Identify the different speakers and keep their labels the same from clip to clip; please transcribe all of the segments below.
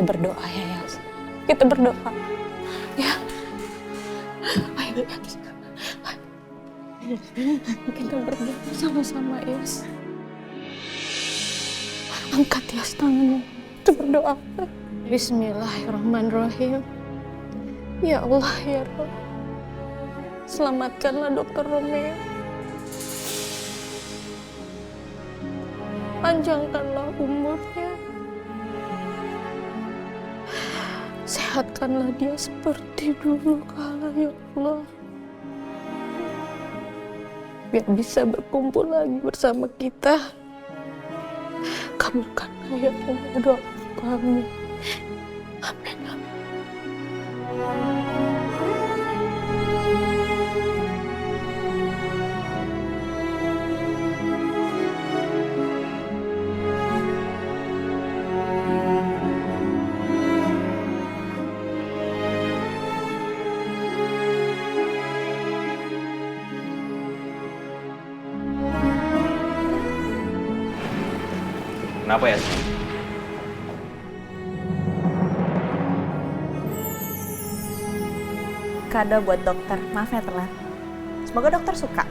Speaker 1: kita berdoa ya Yas. Kita berdoa. Ya. Ayo Yas. Kita berdoa sama-sama Yas. Angkat Yas tanganmu. Kita berdoa. Bismillahirrahmanirrahim. Ya Allah ya Rabb. Selamatkanlah Dr. Romeo. Panjangkanlah umurnya. Sehatkanlah dia seperti dulu kala ya Allah. Biar bisa berkumpul lagi bersama kita. Kabulkanlah ya Allah doa kami. Amin, amin.
Speaker 2: Kenapa ya?
Speaker 3: Kado buat dokter, maaf ya telat. Semoga dokter suka.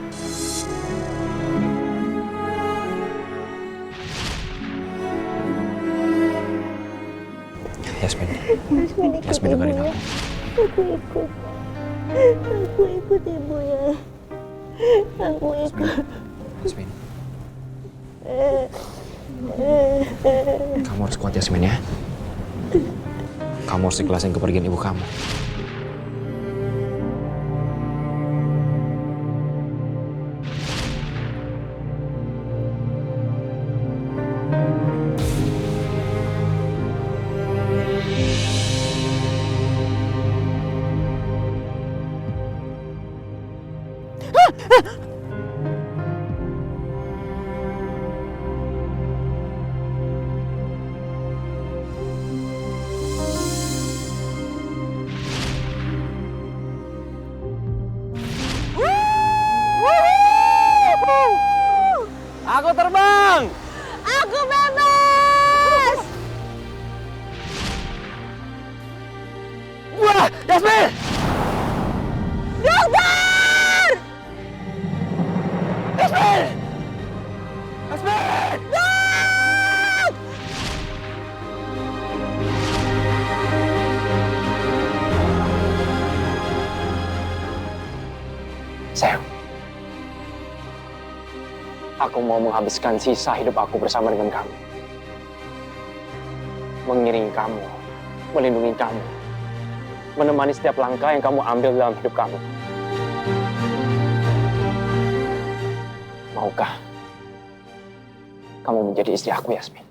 Speaker 2: Yasmin dengerin aku.
Speaker 4: Aku ikut ibu ya. Aku ikut.
Speaker 2: Yasmin. Kamu harus kuat Yasmin ya. Kamu harus ikhlasin kepergian ibu kamu. Aku terbang!
Speaker 4: Aku bebas!
Speaker 2: Wah, Yasmin!
Speaker 4: Dokter!
Speaker 2: Yasmin! Yasmin!
Speaker 4: Dok!
Speaker 5: Sayang, aku mau menghabiskan sisa hidup aku bersama dengan kamu. Mengiringi kamu, melindungi kamu, menemani setiap langkah yang kamu ambil dalam hidup kamu. Maukah kamu menjadi istri aku, Yasmin?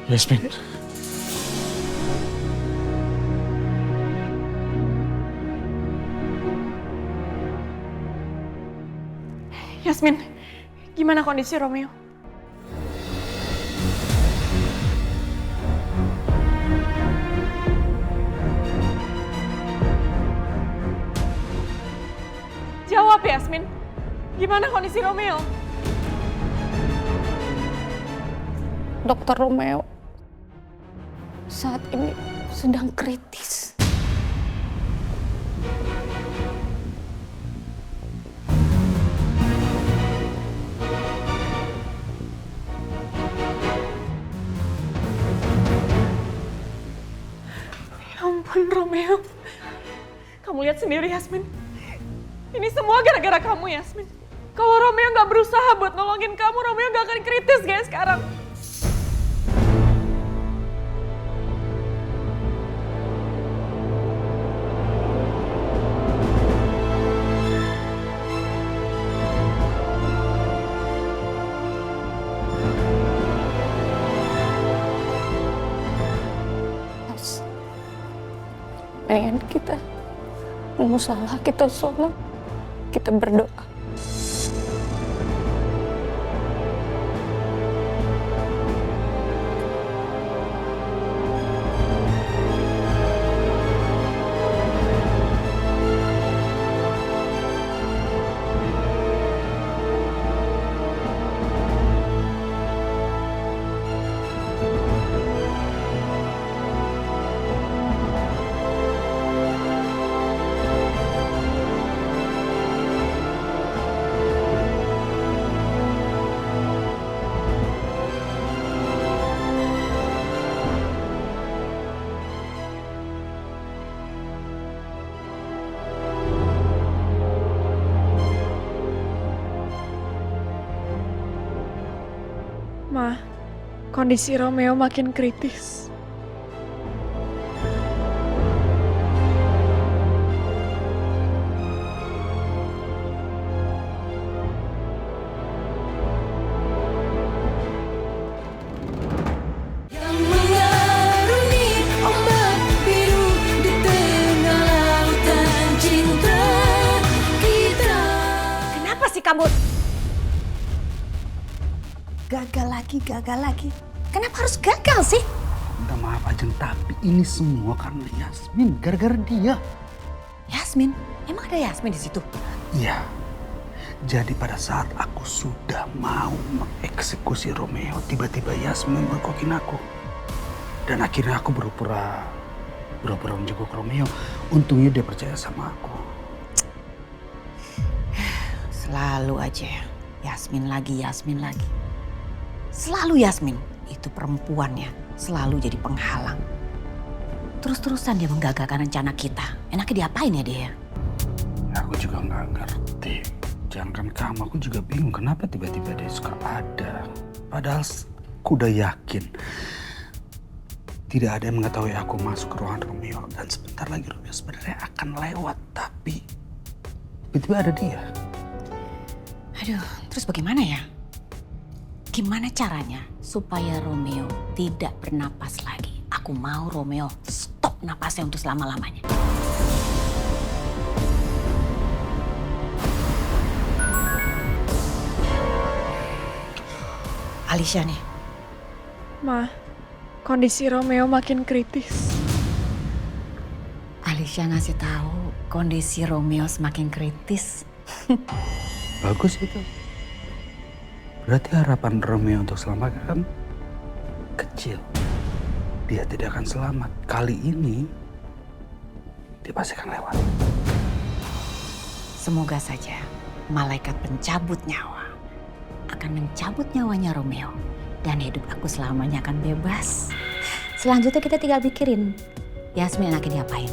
Speaker 2: Yasmin.
Speaker 6: Yasmin, gimana kondisi Romeo? Jawab Yasmin, gimana kondisi Romeo?
Speaker 1: Dr. Romeo saat ini sedang kritis.
Speaker 6: Ya ampun Romeo, kamu lihat sendiri Yasmin. Ini semua gara-gara kamu Yasmin. Kalau Romeo nggak berusaha buat nolongin kamu, Romeo nggak akan kritis kayak sekarang.
Speaker 1: Pengen kita musalah, kita sholat, kita berdoa.
Speaker 6: Ma, kondisi Romeo makin kritis.
Speaker 7: Yang mengarungi ombak biru di tengah lautan cinta kita.
Speaker 3: Kenapa sih kamu? Gagal lagi. Kenapa harus gagal sih?
Speaker 8: Minta maaf Ajeng, tapi ini semua karena Yasmin, gara-gara dia.
Speaker 3: Yasmin? Emang ada Yasmin di situ?
Speaker 8: Iya. Jadi pada saat aku sudah mau mengeksekusi Romeo, tiba-tiba Yasmin mergokin aku. Dan akhirnya aku berpura menjenguk Romeo. Untungnya dia percaya sama aku.
Speaker 3: Selalu aja Yasmin lagi. Selalu Yasmin, itu perempuannya selalu jadi penghalang. Terus-terusan dia menggagalkan rencana kita. Enaknya diapain ya dia?
Speaker 8: Aku juga nggak ngerti. Jangankan kamu, aku juga bingung kenapa tiba-tiba dia suka ada. Padahal aku udah yakin tidak ada yang mengetahui aku masuk ke ruangan Romeo. Dan sebentar lagi Romeo sebenarnya akan lewat. Tapi tiba-tiba ada dia.
Speaker 3: Aduh, terus bagaimana ya? Gimana caranya supaya Romeo tidak bernapas lagi? Aku mau Romeo stop napasnya untuk selama-lamanya. Alicia nih.
Speaker 6: Ma, kondisi Romeo makin kritis.
Speaker 3: Alicia ngasih tahu kondisi Romeo semakin kritis.
Speaker 8: Bagus itu. Berarti harapan Romeo untuk selamat kan kecil. Dia tidak akan selamat. Kali ini dia pasti akan lewat.
Speaker 3: Semoga saja malaikat pencabut nyawa akan mencabut nyawanya Romeo. Dan hidup aku selamanya akan bebas. Selanjutnya kita tinggal pikirin Yasmin enaknya diapain.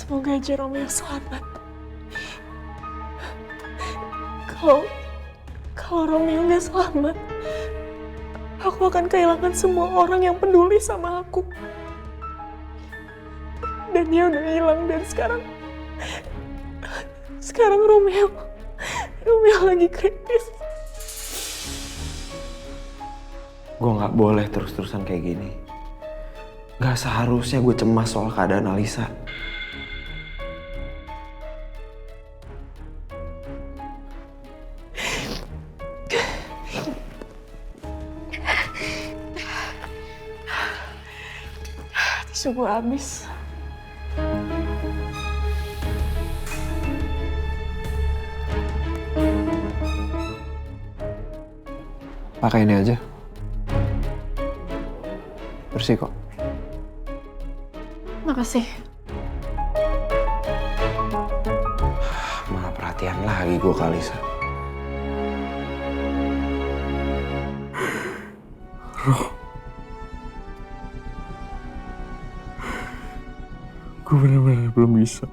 Speaker 6: Semoga aja Romeo selamat. Kalau Romeo nggak selamat, aku akan kehilangan semua orang yang peduli sama aku. Dan dia udah hilang, dan sekarang Romeo lagi kritis.
Speaker 5: Gue nggak boleh terus-terusan kayak gini. Gak seharusnya gue cemas soal keadaan Alisa.
Speaker 6: Tisu gue habis.
Speaker 5: Pakai ini aja. Bersih kok.
Speaker 6: Makasih.
Speaker 5: Malah perhatian lagi gue ke Alisa.
Speaker 8: Gue benar-benar belum bisa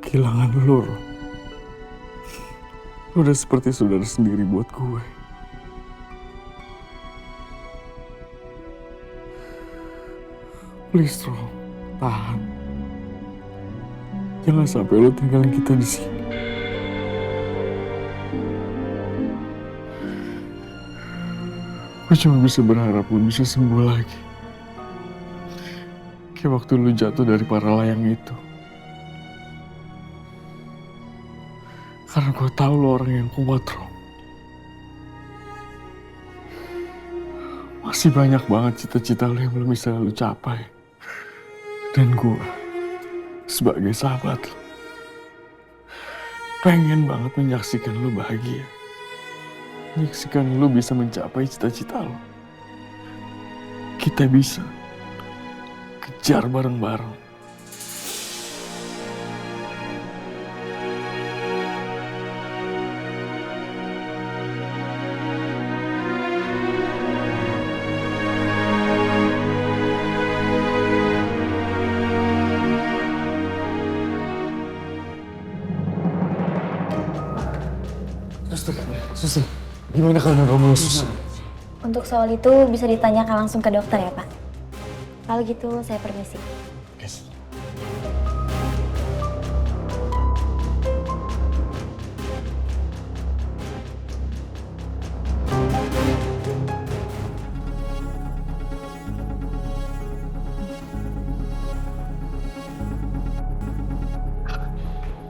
Speaker 8: kehilangan lo, Ro. Lo udah seperti saudara sendiri buat gue. Please, Ro, tahan. Jangan sampai lo tinggalin kita di sini. Gue cuma bisa berharap lo bisa sembuh lagi. Kayak waktu lu jatuh dari para layang itu. Karena gue tahu lo orang yang kuat, Rom. Masih banyak banget cita-cita lo yang belum bisa lo capai. Dan gue, sebagai sahabat lo, pengen banget menyaksikan lo bahagia. Menyaksikan lo bisa mencapai cita-cita lo. Kita bisa kejar bareng-bareng. Suster, gimana keadaan Romeo, Suster?
Speaker 4: Untuk soal itu bisa ditanyakan langsung ke dokter ya, Pak. Kalau gitu saya permisi.
Speaker 8: Yes.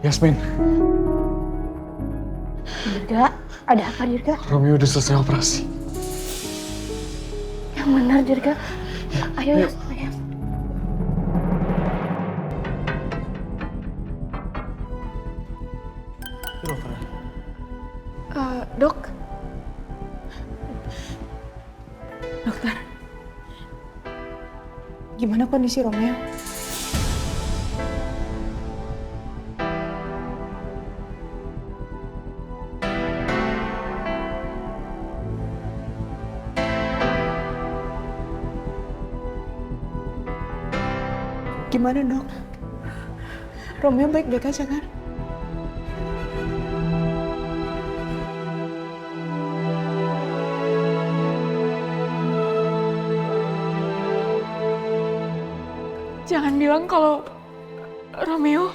Speaker 8: Yasmin,
Speaker 4: Dirga, ada apa Dirga?
Speaker 8: Romeo udah selesai operasi.
Speaker 4: Yang benar Dirga. Ayo, ayo.
Speaker 6: Dok? Dokter? Gimana kondisi Romeo? Gimana dok? Romeo baik-baik aja kan? Jangan bilang kalau Romeo